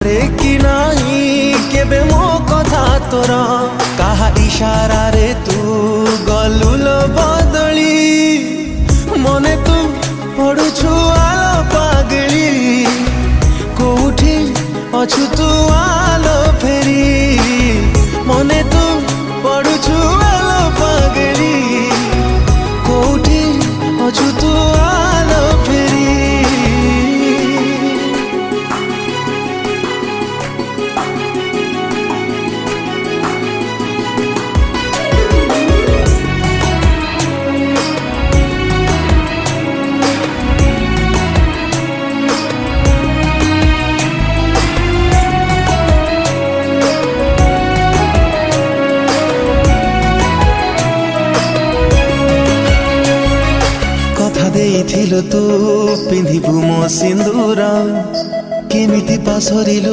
रे कि नाही केबे मो कथा तोर काहा इशारा रे तू गलुल बदली मने तू पड़ुछु आलो पागली कोठी अछु तू आलो फेरी मने तू पड़ुछु आलो पागली कोठी अछु तू आलो फेरी। ଦେଇଥିଲୁ ତୁ ପିନ୍ଧିବୁ ମୋ ସିନ୍ଦୁର କେମିତି ପାସରିଲୁ